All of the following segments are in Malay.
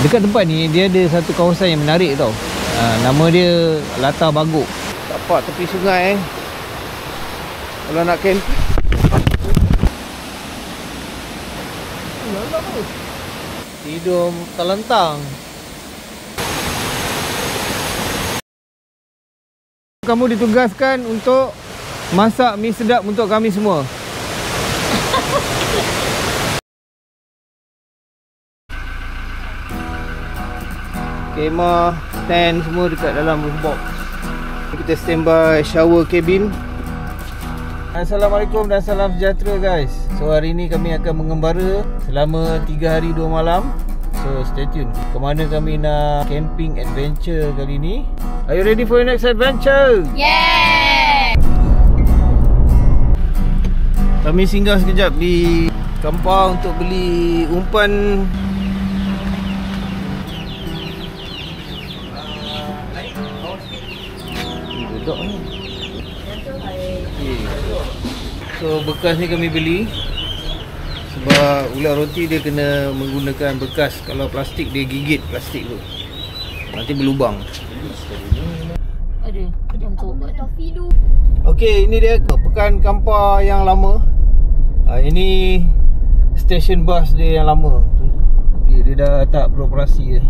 Dekat tempat ni dia ada satu kawasan yang menarik tau. Nama dia Latar Bagok. Tapak tepi sungai kalau nak camp. Tidur terlentang. Kamu ditugaskan untuk masak mi sedap untuk kami semua. Kemah, stand semua dekat dalam box. Kita standby shower cabin. Assalamualaikum dan salam sejahtera guys. So hari ni kami akan mengembara selama 3 hari 2 malam. So stay tune. Kemana kami nak camping adventure kali ni? Are you ready for your next adventure? Yeah! Kami singgah sekejap di Kampar untuk beli umpan. Duduk ni. So bekas ni kami beli sebab ulat roti dia kena menggunakan bekas. Kalau plastik dia gigit plastik tu, nanti berlubang. Ada untuk tofi tu. Okey, ini dia Pekan Kampar yang lama. Ini stesen bas dia yang lama. Okey, dia dah tak beroperasi dah.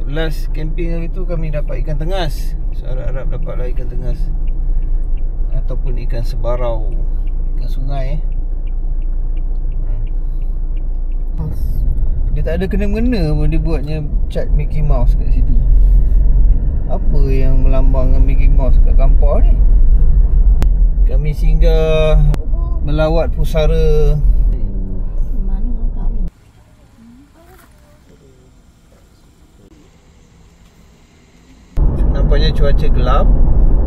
Last camping hari tu kami dapat ikan tengas. So harap-harap dapatlah ikan tengas ataupun ikan sebarau, ikan sungai. Dia tak ada kena-mengena pun dia buatnya cat Mickey Mouse kat situ. Apa yang melambangkan Mickey Mouse kat Kampar ni? Kami singgah melawat pusara. Nampaknya cuaca gelap.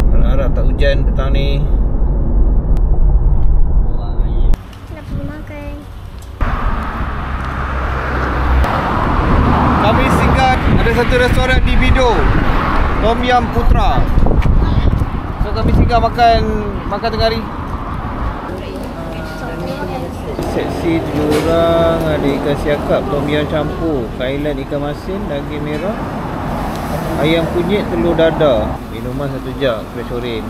Harap-harap tak hujan petang ni. Nak pergi makan. Kami singgah ada satu restoran di Bido, Tom Yam Putra. So kami singgah makan tengah hari. Seksi 7 orang. Ada ikan siakap, tom yam campur, kailan ikan masin, daging merah, ayam kunyit, telur dadar. Minuman 1 jug fresh orange,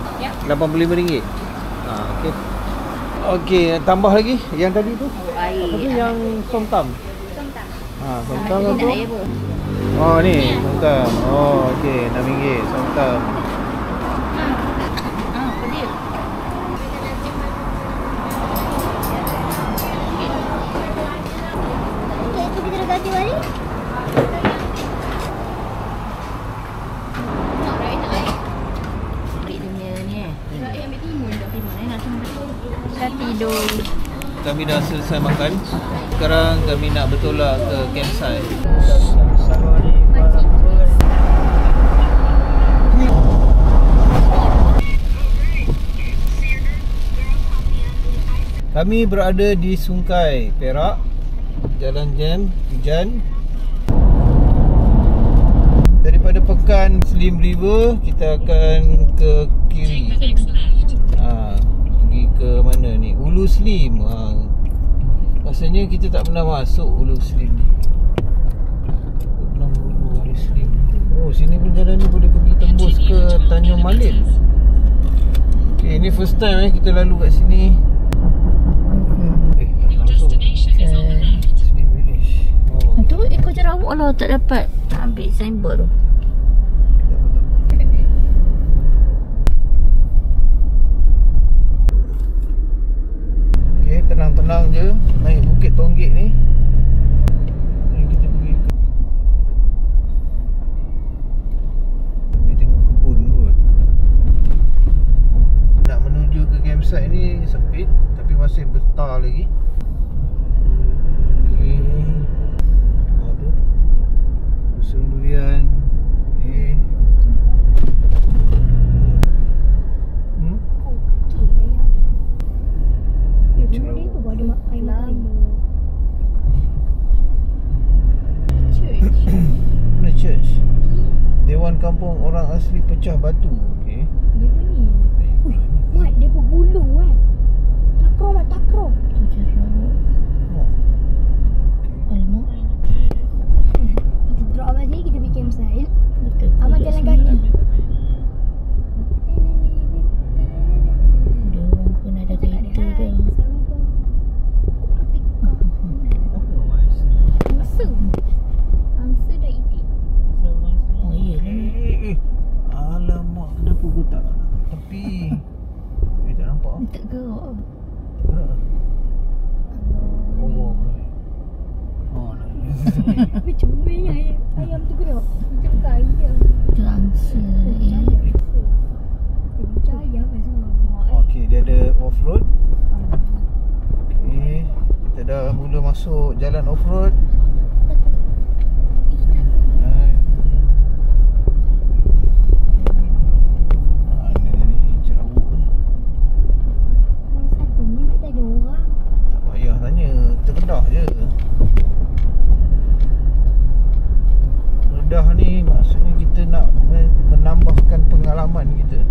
RM85. Okey. Okey, tambah lagi yang tadi tu. Apa tu yang somtam? Somtam tu. Oh ni somtam. Oh okey, RM6 somtam. Pedil. Okey, itu kita dah ganti balik. Tidur. Kami dah selesai makan. Sekarang kami nak bertolak ke campsite. Kami berada di Sungkai Perak. Jalan jam, hujan. Daripada Pekan Slim River kita akan ke kiri. Pergi ke mana ni? Ulu Slim. Rasanya kita tak pernah masuk Ulu Slim ni. Ulu Slim. Oh, sini pun jalan ni boleh pergi tembus ke Tanjung Malim. Okay, ini first time kita lalu kat sini. Slim Village. Itu ikut jerawat lah, tak dapat ambil signboard tu. Tenang-tenang je naik Bukit Tonggek ni. Kita pergi tengok kebun kot. Nak menuju ke campsite ni sempit tapi masih besar lagi. Okey. Aduh. Dusun durian. Mana church? Dewan Kampung Orang Asli Pecah Batu. Okey. Dia bunyi. Mat, dia bergulung kan. Gerok. Oh. Tapi comel ayam tu gerak. Macam kaya. Itu angsa. Macam ayam kan semua. Okey, dia ada off-road. Okey, kita dah mula masuk jalan off-road. Ni cerawuk ni. Satu ni tak ada orang. Tak payah tanya, kita kedah je. Kedah ni maksudnya kita nak menambahkan pengalaman kita.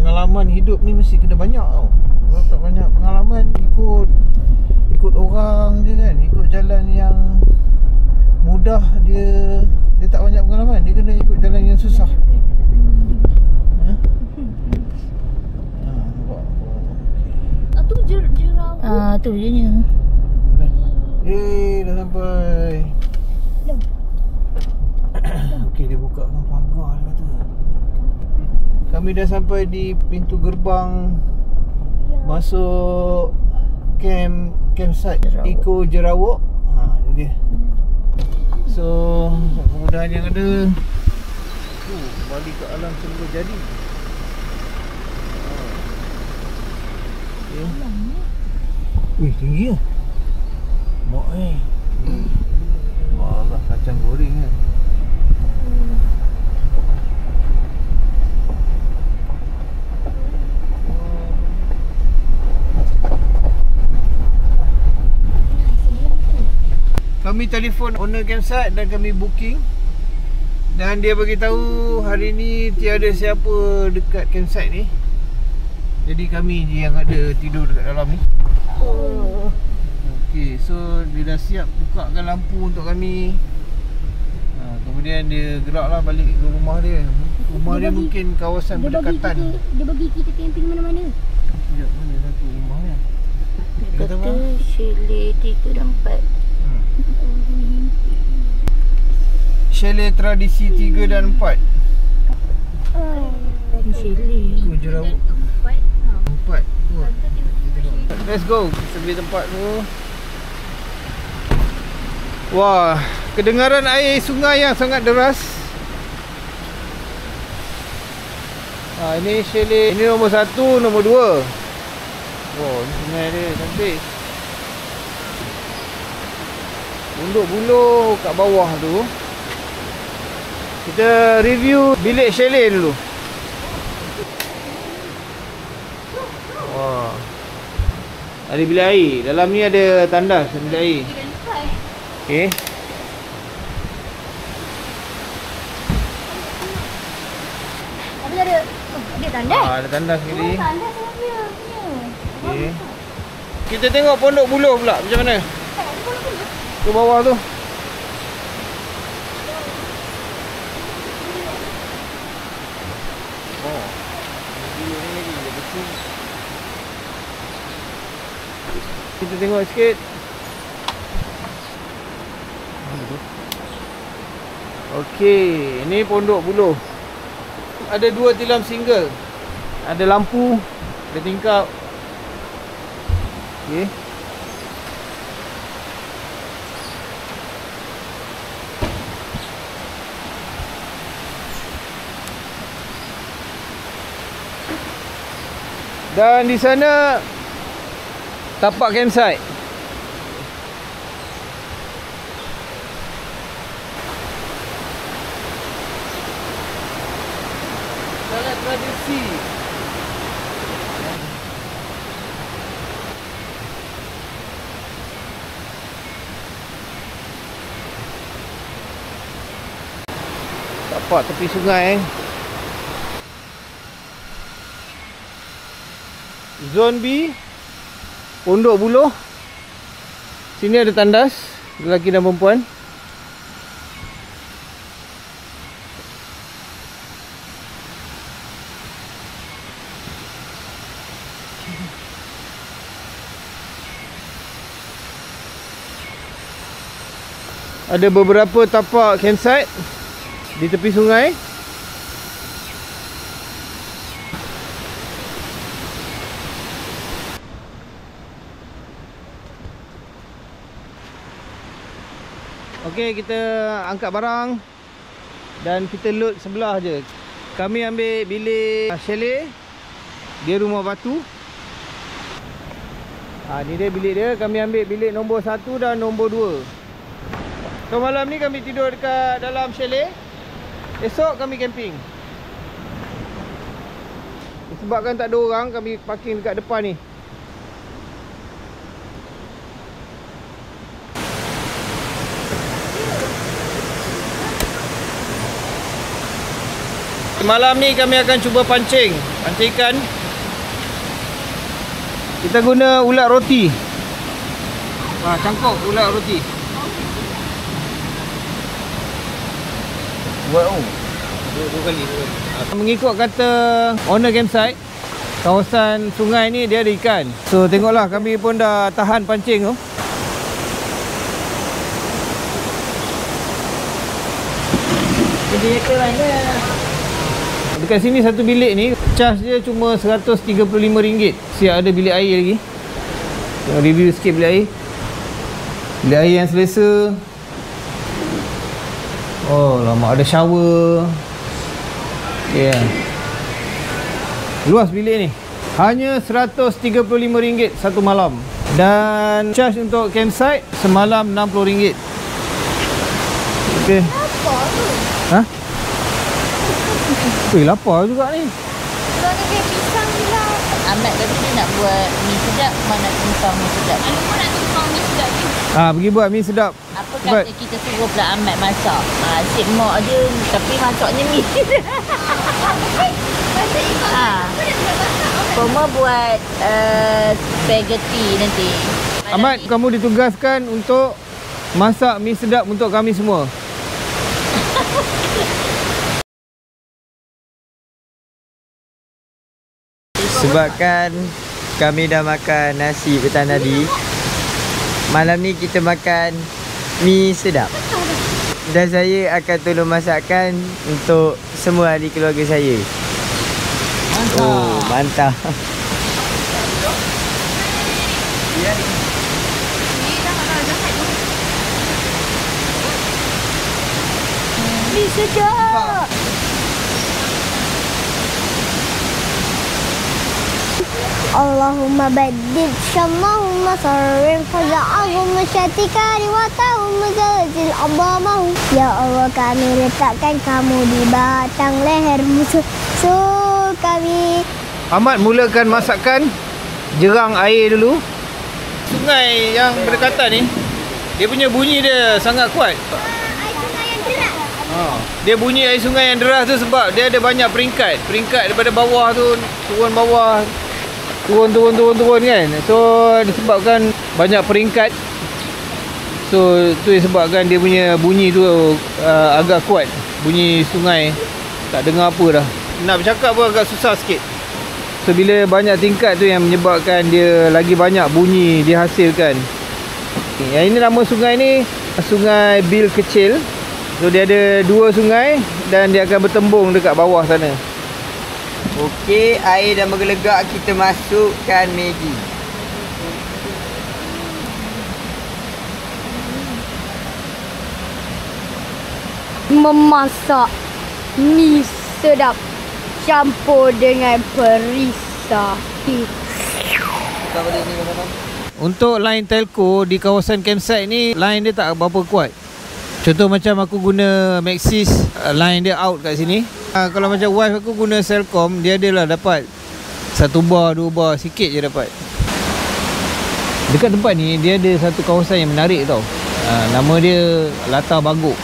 Pengalaman hidup ni mesti kena banyak tau. Kalau tak banyak pengalaman, ikut orang je kan, ikut jalan yang mudah, dia tak banyak pengalaman. Dia kena ikut jalan yang susah. Ha? Nampak. Oh, Tu jerawat. Tu je nya. dah sampai. Okey, dia buka kan pagar dia kata. Kami dah sampai di pintu gerbang masuk campsite Eco Jerawuk. Ni dia. So, kemudahan yang ada. Balik ke alam semula jadi. Okay. Wih, tinggi lah. Mak Walah, kacang goreng kan. Kami telefon owner campsite dan kami booking. Dan dia beritahu hari ni tiada siapa dekat campsite ni. Jadi kami je yang ada tidur dekat dalam ni. Okey, so dia dah siap bukakan lampu untuk kami. Kemudian dia geraklah balik ke rumah dia. Rumah dia mungkin kawasan berdekatan. Dia bagi kita camping mana-mana. Sekejap, mana satu rumah dia? Dia kata chalet 3 dan 4. Chalet tradisi 3 dan 4. Chalet. Eco Jerawuk 4. Let's go. Kita beli tempat tu. Wah, kedengaran air sungai yang sangat deras. Ini chalet. Ini nombor 1, nombor 2. Wow, ni sungai dia cantik. Unduk buluh kat bawah tu. Kita review bilik chalet dulu. Wah. Ada bilik air. Dalam ni ada tandas bilik air. Okey. Tapi ada tandas. Ada tandas sekali. Tandas punya. Okey. Kita tengok pondok buluh pula macam mana. Ke bawah tu. Oh. Ini lagi dia betul. Kita tengok sikit. Okey, ini pondok buluh. Ada 2 tilam single. Ada lampu, ada tingkap. Okey. Dan di sana tapak campsite. Sangat tradisi. Tapak tepi sungai. Zon B, pondok buluh. Sini ada tandas lelaki dan perempuan. Ada beberapa tapak campsite di tepi sungai. Okey, kita angkat barang dan kita load sebelah je. Kami ambil bilik chalet. Dia rumah batu. Ni dia bilik dia. Kami ambil bilik nombor 1 dan nombor 2. So malam ni kami tidur dekat dalam chalet. Esok kami camping. Sebabkan tak ada orang, kami parking dekat depan ni. Malam ni kami akan cuba pancing ikan. Kita guna ulat roti. Cangkok ulat roti. Wow. Dua kali. Mengikut kata owner campsite, kawasan sungai ni dia ada ikan. So tengoklah, kami pun dah tahan pancing tu. Jadi ke mana? Dekat sini satu bilik ni charge dia cuma RM135. Siap ada bilik air lagi. Tengok review sikit bilik air. Bilik air yang selesa. Oh lama, ada shower. Okay. Luas bilik ni. Hanya RM135 satu malam. Dan charge untuk campsite semalam RM60. Okay. Apa tu? Ha? Lapar juga ni. Kalau ni dia pisang juga. Ahmad kata dia nak buat mi sedap. Mana tukang mi sedap? Anu pun nak tukang mi sedap ni. Pergi buat mi sedap. Apa kata kita suruh pula Ahmad masak? Asyik mak dia, tapi masaknya mi. Masa ikut Koma buat spaghetti nanti. Ahmad, kamu ditugaskan untuk masak mi sedap untuk kami semua. Sebabkan kami dah makan nasi petang tadi, malam ni kita makan mi sedap. Dan saya akan tolong masakkan untuk semua ahli keluarga saya. Mantap. Oh, mantap. mi sedap. Allahumma baddil syamahumma sarrim faja'ahumma syatikari wa ta'umma zalzil abamahu. Ya Allah, kami letakkan kamu di batang leher musuh kami. Ahmad mulakan masakan jerang air dulu. Sungai yang berdekatan ni, dia punya bunyi dia sangat kuat. Air sungai yang deras. Dia bunyi air sungai yang deras tu sebab dia ada banyak peringkat. Peringkat daripada bawah tu turun bawah, turun kan. So disebabkan banyak peringkat, so tu disebabkan dia punya bunyi tu agak kuat. Bunyi sungai tak dengar apa dah. Nak bercakap pun agak susah sikit. So bila banyak tingkat tu yang menyebabkan dia lagi banyak bunyi dihasilkan. Yang ini nama sungai ni Sungai Bil Kecil. So dia ada dua sungai dan dia akan bertembung dekat bawah sana. Okey, air dah menggelegak, kita masukkan Maggi. Memasak mi sedap campur dengan perisa. Untuk line telco di kawasan campsite ni, line dia tak berapa kuat. Contoh macam aku guna Maxis, line dia out kat sini. Kalau macam wife aku guna Celcom, dia adalah dapat 1 bar, 2 bar, sikit je dapat. Dekat tempat ni, dia ada satu kawasan yang menarik tau. Nama dia Latar Baguk.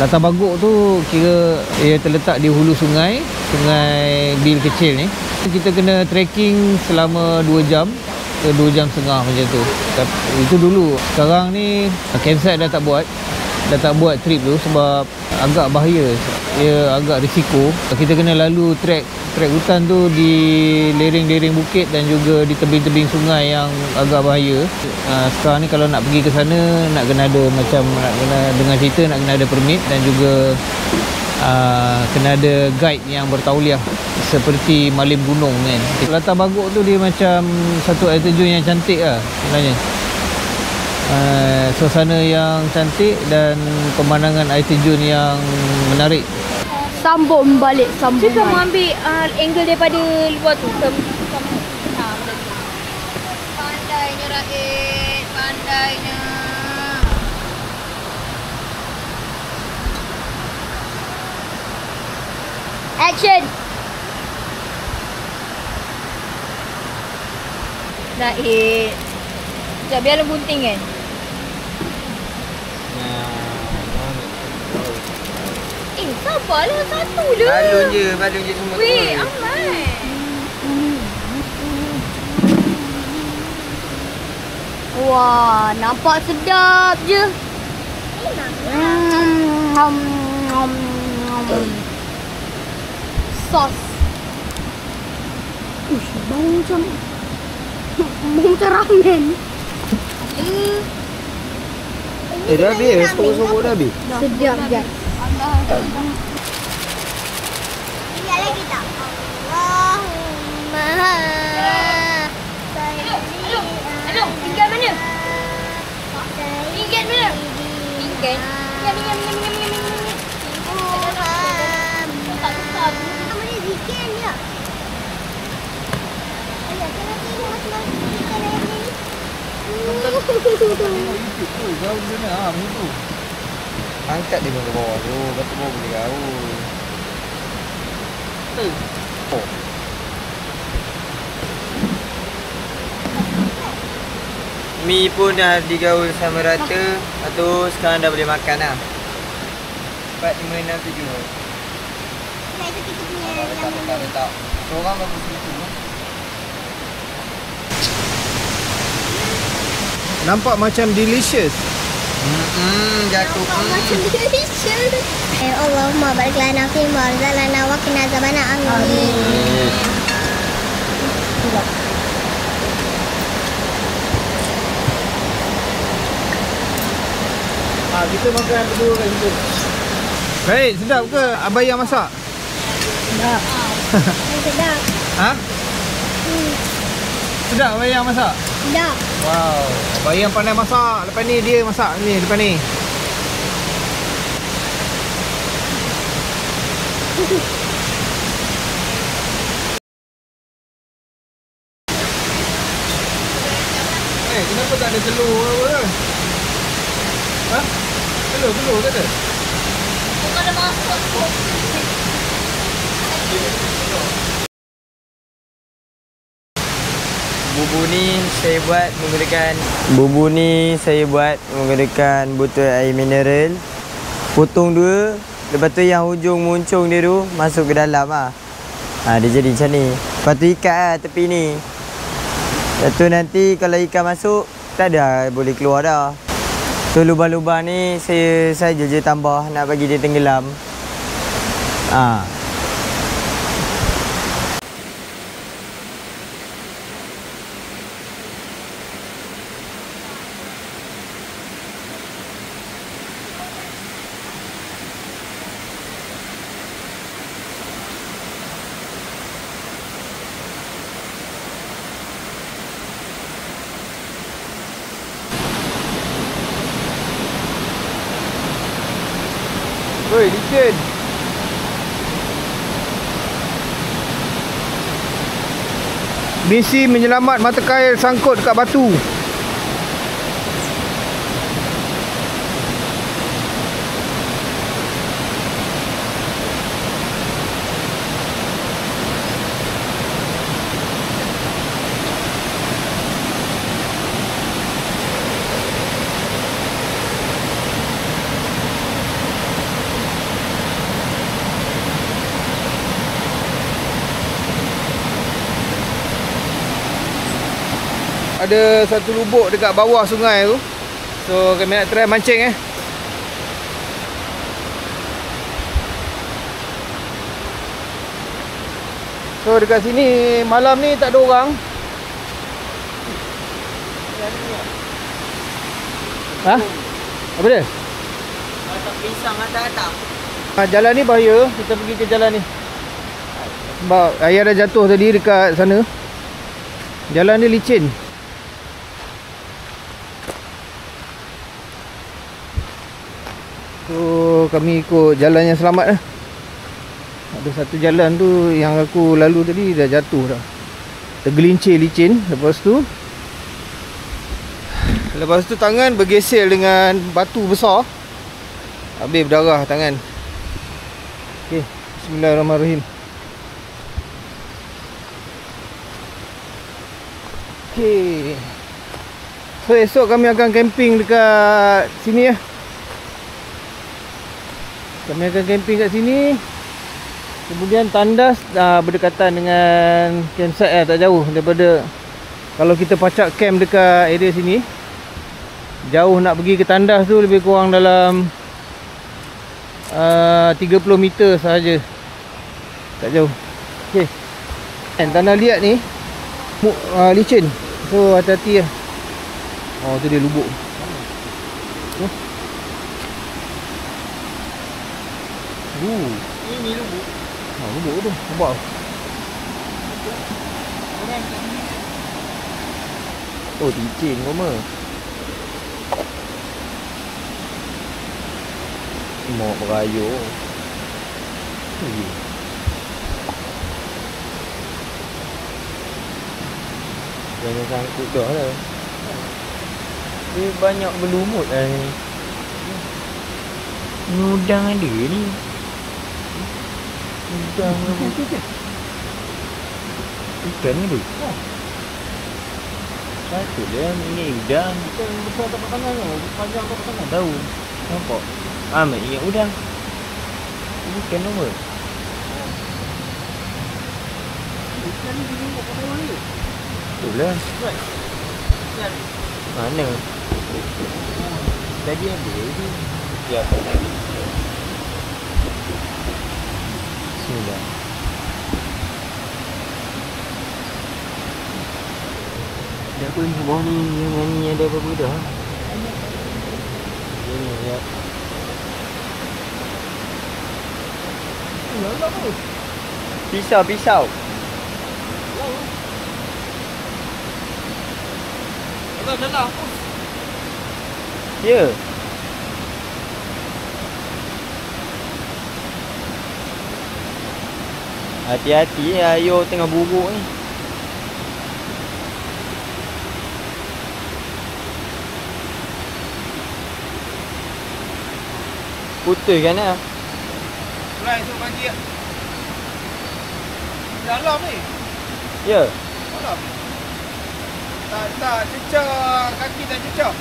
Latar Baguk tu kira ia terletak di hulu sungai, Sungai Bil Kecil ni. Kita kena trekking selama 2 jam ke 2 jam setengah macam tu. Itu dulu. Sekarang ni campsite dah tak buat trip tu sebab agak bahaya. Ia agak risiko. Kita kena lalu trek hutan tu di lereng-lereng bukit dan juga di tebing-tebing sungai yang agak bahaya. Sekarang ni kalau nak pergi ke sana nak kena ada dengan cerita nak kena ada permit dan juga kena ada guide yang bertauliah seperti Malim Gunung kan. Latar Baguk tu dia macam satu air terjun yang cantik lah sebenarnya. suasana yang cantik dan pemandangan air terjun yang menarik. Sambung balik, sambung Cuba kamu balik. ambil angle daripada luar tu. Pandainya Raid, pandainya. Action. Naik. Sekejap, biar gunting kan. Sabarlah, satu je. Balon je semua Weh, tu. amat. Wah, nampak sedap je. Sos. Ush, bau macam ramen. Dah habis, sokok-sokok dah habis. Sedap guys. Tinggal lagi tak? Allahumma Aduh, tinggal mana? Tinggal mana? Tinggal. Namanya Zikin ya? Ayah, kena tengok masing-masing ikan air ni. Kau benar begitu. Angkat dia ke bawah tu, batu bawah boleh gaul. Oh. Mi pun dah digaul sama rata. Lepas tu sekarang dah boleh makan lah. 4, 5, 6, 7. Nah, itu kita punya yang Letak. Seorang bagus situ. Nampak macam delicious. Jatuh. macam delicious. Allahumma barik lana fi ma razaqtana wa qina azabannar. Amin. Kita makan berdua kat situ. Baik, sedap ke abang yang masak? Sedap. Ha? Sedap abang yang masak? Sedap. Wow, abang yang pandai masak. Lepas ni dia masak ni depan ni. Kenapa tak ada telur apa? Ha? Telur tak ada? Bukan ada masak pun. Bubu ni saya buat menggunakan botol air mineral. Potong 2. Lepas tu yang hujung muncung dia tu masuk ke dalam lah. Dia jadi macam ni. Lepas tu ikat lah tepi ni. Lepas tu nanti kalau ikan masuk, tak ada boleh keluar dah. So lubang-lubang ni saya saja je tambah nak bagi dia tenggelam. Oi, licin. Misi menyelamat mata kail sangkut dekat batu. Ada satu lubuk dekat bawah sungai tu. So kami nak try mancing So dekat sini malam ni tak ada orang. Ha? Apa dia? Tak pisang atas. Jalan ni bahaya. Kita pergi ke jalan ni. Sebab ayah dah jatuh tadi dekat sana. Jalan ni licin. So kami ikut jalan yang selamat lah. Ada satu jalan tu yang aku lalu tadi dah jatuh dah, tergelincir licin. Lepas tu tangan bergeser dengan batu besar, habis berdarah tangan. Okay, bismillahirrahmanirrahim. Okay, so esok kami akan camping dekat sini ya. Kami akan camping kat sini. Kemudian tandas berdekatan dengan campsite tak jauh daripada, kalau kita pacak camp dekat area sini, jauh nak pergi ke tandas tu lebih kurang dalam 30 meter sahaja. Tak jauh. Okey. Dan tanah liat ni licin. So hati-hati lah. Oh tu dia lubuk. Ini lubuk. Lubuk tu. Nampak? Oh, licin koma. Mau berayur. Jangan sangkut dah lah. Dia banyak berlumut lah ni. Udang ada ni. Udang apa? Ikan ada. Patut dia ini udang. Ikan besar tapak tangan tu. Panjang tapak tangan. Tahu. Nampak? Amat ingat udang. Ini ikan apa? Ikan ni dia kat bawah ni. Itulah. Mana? Tadi ada ni. Siapa tadi? Sudah. Ada apa ni bawah ni? Yang ni ada apa dah? Ini ya. Pisau. Dalam. Ya. Hati-hati ayo tengah buruk ni. Putus kan lah. Mulai esok pagi lah. Dalam ni. Ya. Dalam. Tak cecah. Kaki tak cecah.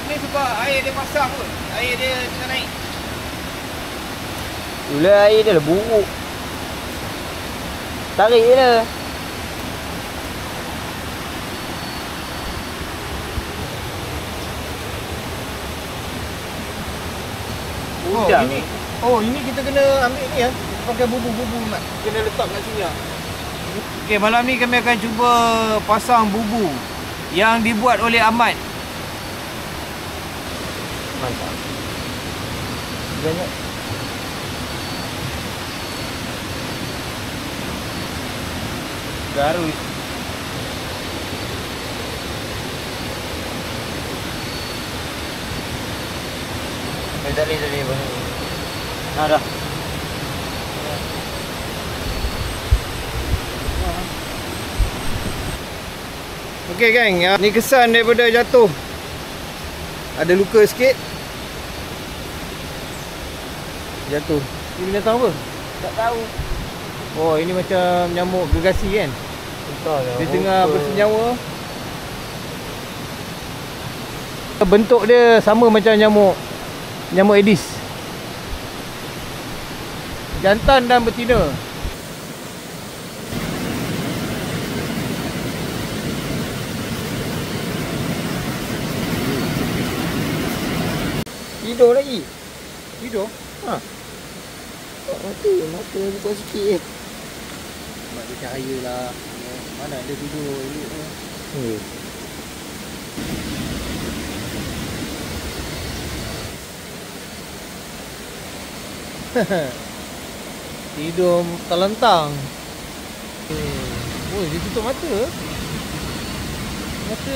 Ni sebab air dia pasang kot. Air dia tengah naik. Itulah air dia lah buruk. Tarik je lah. Udang. Ini kita kena ambil ni ya. Pakai bubu-bubu mat. Kena letak kat sini lah. Okey, malam ni kami akan cuba pasang bubu yang dibuat oleh Ahmad. Mantap. Banyak. Garus. Tadi bang. Dah. Okey geng, ni kesan daripada jatuh. Ada luka sikit. Jatuh. Ini binatang apa? Tak tahu. Oh, ini macam nyamuk gergasi kan? Entah lah. Dia tengah bersenyawa. Bentuk dia sama macam nyamuk Aedes. Jantan dan betina. Tidur lagi. Tidur? Ha. Mata buka sikit. Mak dia cahaya lah. Mana ada tidur elok ni. Tidur terlentang. Oh, dia tutup mata. Mata.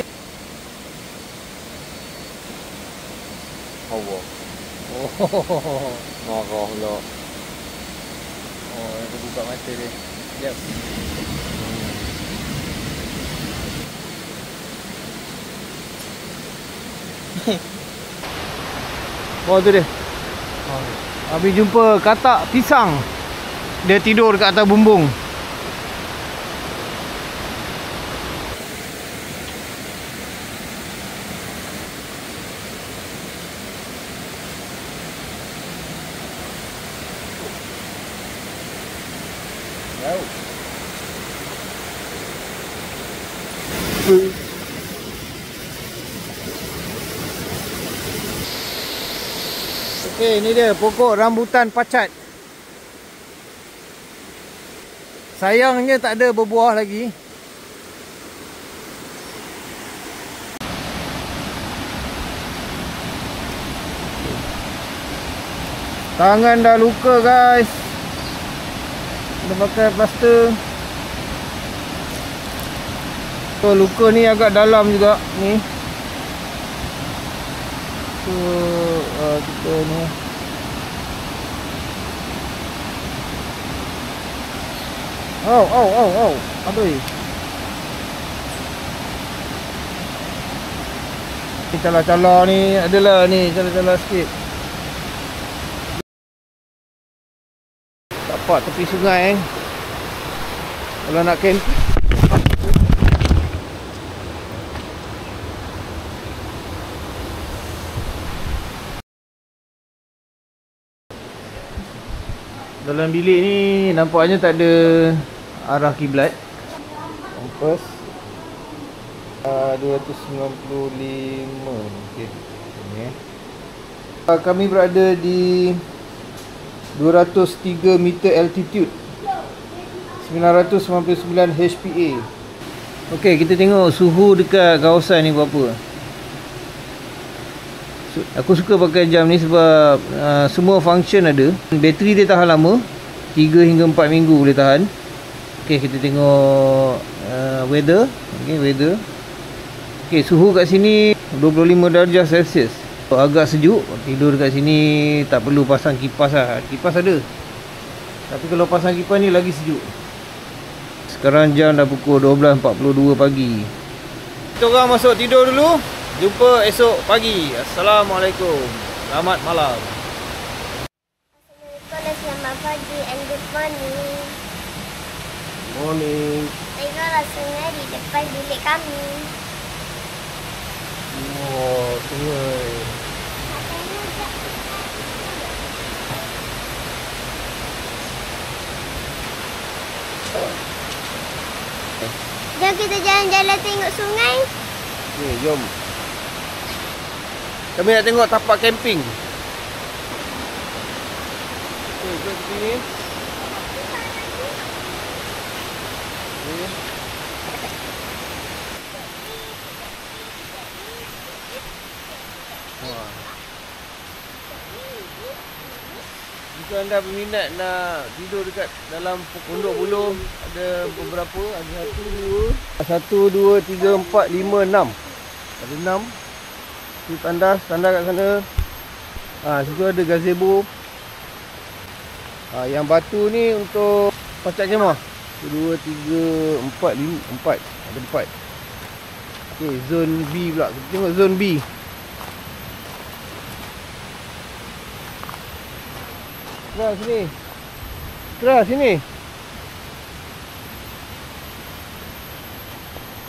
Allah. Oh. Marah pula. Oh, dia buka mata dia. Sekejap. Oh, tu dia. Habis jumpa katak pisang. Dia tidur dekat atas bumbung. Okey, ni dia pokok rambutan pacat. Sayangnya tak ada berbuah lagi. Tangan dah luka, guys. Kena pakai plaster. So, luka ni agak dalam juga ni. So, kita ni aduh. Ni cala-cala ni adalah ni, cala-cala sikit. Tapak tepi sungai kalau nak camping. Dalam bilik ni nampaknya tak ada arah kiblat. Kompas 295 okey. Ini kami berada di 203 meter altitude, 999 HPA. Okey, kita tengok suhu dekat kawasan ni berapa. Aku suka pakai jam ni sebab semua function ada. Bateri dia tahan lama, 3 hingga 4 minggu boleh tahan. Okey, kita tengok weather. Okey, weather. Okey, suhu kat sini 25 darjah Celsius. Agak sejuk. Tidur kat sini tak perlu pasang kipas lah. Kipas ada, tapi kalau pasang kipas ni lagi sejuk. Sekarang jam dah pukul 12.42 pagi. Kita orang masuk tidur dulu. Jumpa esok pagi. Assalamualaikum. Selamat malam. Assalamualaikum, selamat pagi and good morning. Morning. Tengoklah sungai di depan bilik kami. Oh, sungai. Jom kita jalan-jalan tengok sungai. Okay, jom. Kami nak tengok tapak camping. Okay, jom ke sini. Okay. Wah. Jika anda berminat nak tidur dekat dalam pondok buluh, ada beberapa, ada 1, 2, 3, 4, 5, 6. Ada 6. Tu tandas kat sana. Situ ada gazebo. Yang batu ni untuk pacat kemah. 1, 2, 3, 4, 5, 4. Ada 4. Okey, zone B pula. Kita tengok zone B. Keras sini. Keras sini.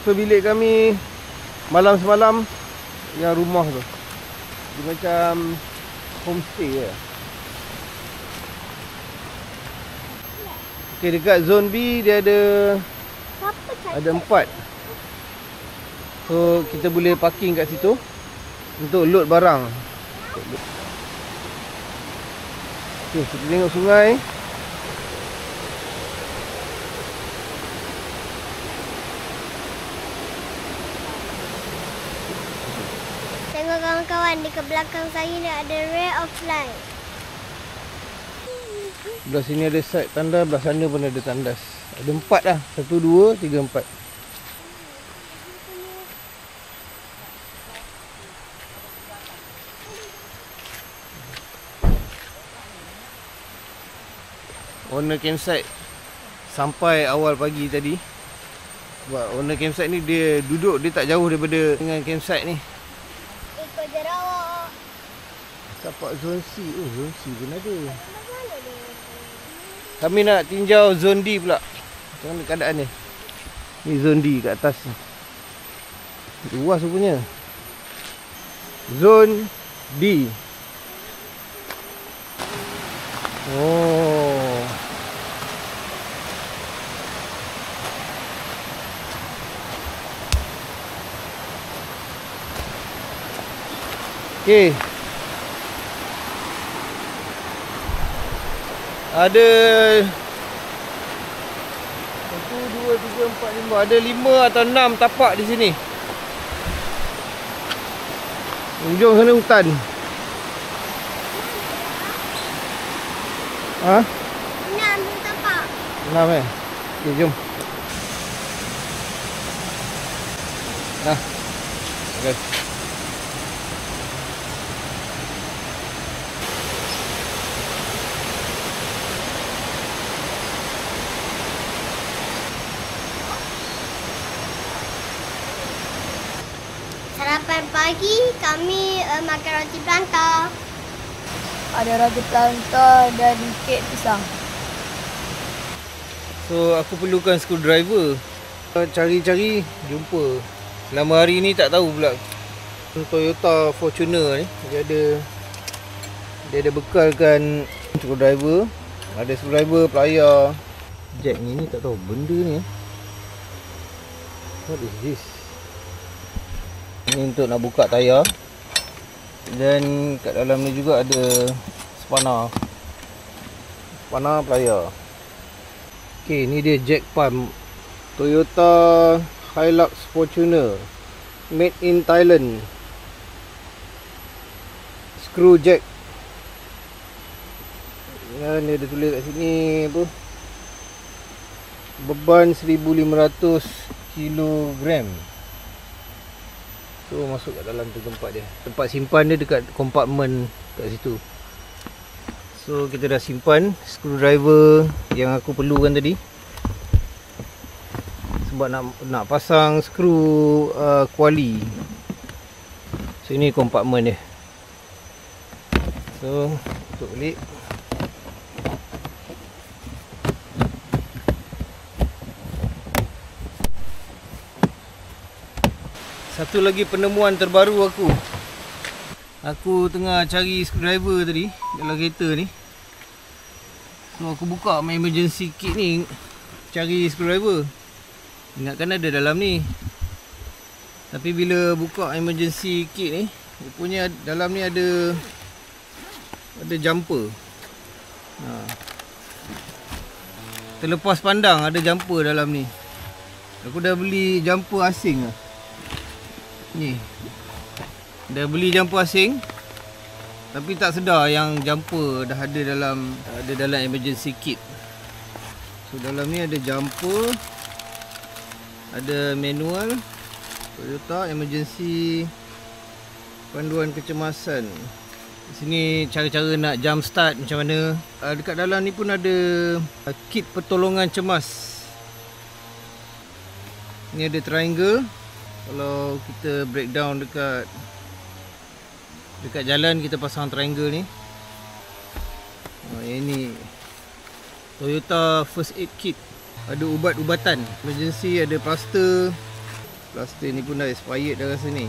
So bilik kami malam semalam yang rumah tu. Dia macam homestay je. Okay, dekat zone B dia ada 4. So kita boleh parking kat situ untuk load barang. Okay, kita tengok sungai. Tengok kawan-kawan, di ke belakang saya ni ada ray of light. Belah sini ada side tandas, belah sana pun ada tandas. Ada 4 lah. 1, 2, 3, 4. owner campsite sampai awal pagi tadi. Sebab owner campsite ni dia duduk, dia tak jauh daripada dengan campsite ni. Ikut jerawat. Tapak zone C. Oh, zone C pun ada. Kami nak tinjau zone D pula. Macam mana keadaan ni? Ni zone D kat atas ni. Luas rupanya. Zone D. Oh. Okey. Ada 1, 2, 3, 4, 5. Ada 5 atau 6 tapak di sini. Ujung sana hutan. Ha? 6 tapak. 6 Okey, jom. Nah. Okey. Sarapan pagi kami makan roti planta. Ada roti planta dan kek pisang. So aku perlukan screwdriver. Cari-cari jumpa. Lama hari ni tak tahu pula. Toyota Fortuner ni dia ada bekalkan screwdriver. Ada screwdriver, plier, jack ni tak tahu benda ni. What is this? Ni untuk nak buka tayar. Dan kat dalam ni juga ada spanner. Spanner, plier. Okey, ni dia jack pump Toyota Hilux Fortuner, made in Thailand. Screw jack. Ya, ni ada tulis kat sini apa? Beban 1500 kg. So masuk kat dalam tu tempat dia. Tempat simpan dia dekat kompartmen kat situ. So kita dah simpan screwdriver yang aku perlukan tadi. Sebab nak pasang skru kuali. So ini kompartmen dia. So tutup balik. Satu lagi penemuan terbaru aku. Aku tengah cari screwdriver tadi dalam kereta ni. So aku buka my emergency kit ni, cari screwdriver. Ingatkan ada dalam ni. Tapi bila buka emergency kit ni, rupanya dalam ni ada jumper. Terlepas pandang ada jumper dalam ni. Aku dah beli jumper asing lah. Ni dah beli jumper asing, tapi tak sedar yang jumper dah ada dalam emergency kit. So dalam ni ada jumper, ada manual Toyota emergency, panduan kecemasan. Di sini cara-cara nak jump start macam mana. Dekat dalam ni pun ada kit pertolongan cemas. Ni ada triangle. Kalau kita breakdown dekat jalan, kita pasang triangle ni. Ini Toyota first aid kit. Ada ubat-ubatan emergency, ada plaster. Plaster ni pun dah expired dah rasa ni.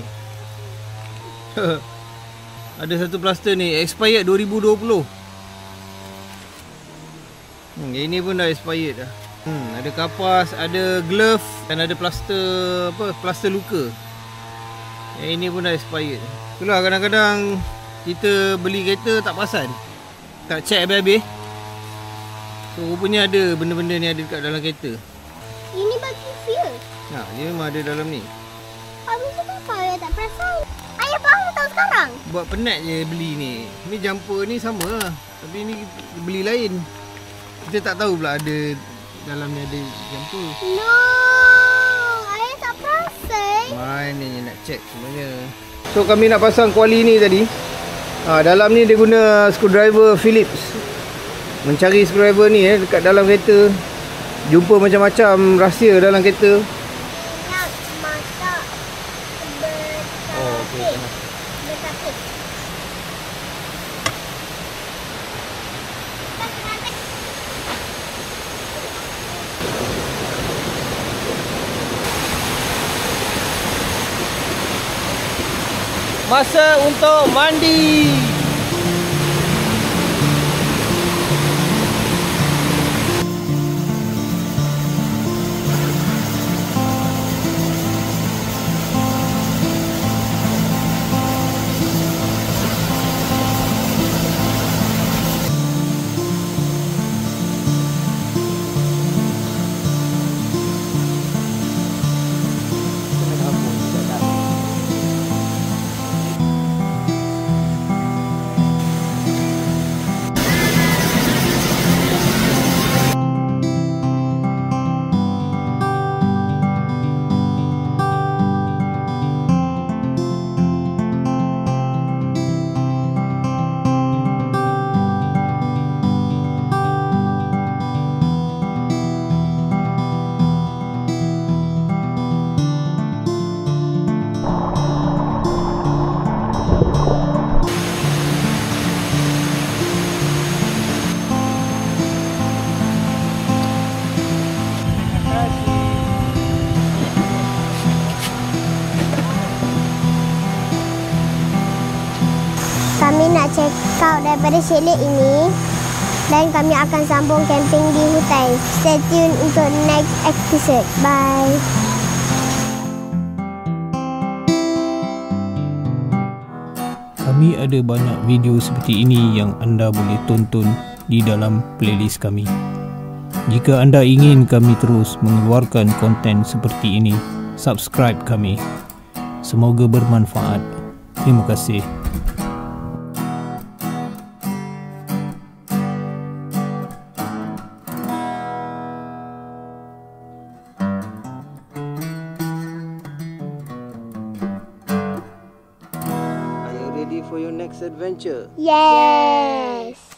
Ada satu plaster ni expired 2020. Ini pun dah expired dah. Ada kapas, ada glove dan ada plaster plaster luka. Yang ini pun dah expired. Itulah kadang-kadang kita beli kereta tak perasan, tak check habis-habis. So rupanya ada benda-benda ni ada dekat dalam kereta. Ini bagi fuel. Dia memang ada dalam ni. Habis tu kenapa ayah tak perasan? Ayah baru tahu sekarang. Buat penat je beli ni. Ni jumper ni sama lah, tapi ni beli lain. Kita tak tahu pula ada dalam ni ada jumper. No, ayah tak perasan. Mana je nak check sebenarnya. So kami nak pasang kuali ni tadi. Dalam ni dia guna screwdriver Phillips. mencari screwdriver ni dekat dalam kereta. Jumpa macam-macam rahsia dalam kereta. Nak masak Oh, okey. bersakit. Masa untuk mandi. Kami nak check out daripada chalet ini dan kami akan sambung camping di hutan. Stay tune untuk next episode. Bye. Kami ada banyak video seperti ini yang anda boleh tonton di dalam playlist kami. Jika anda ingin kami terus mengeluarkan konten seperti ini, subscribe kami. Semoga bermanfaat. Terima kasih. Are you ready for your next adventure? Yes.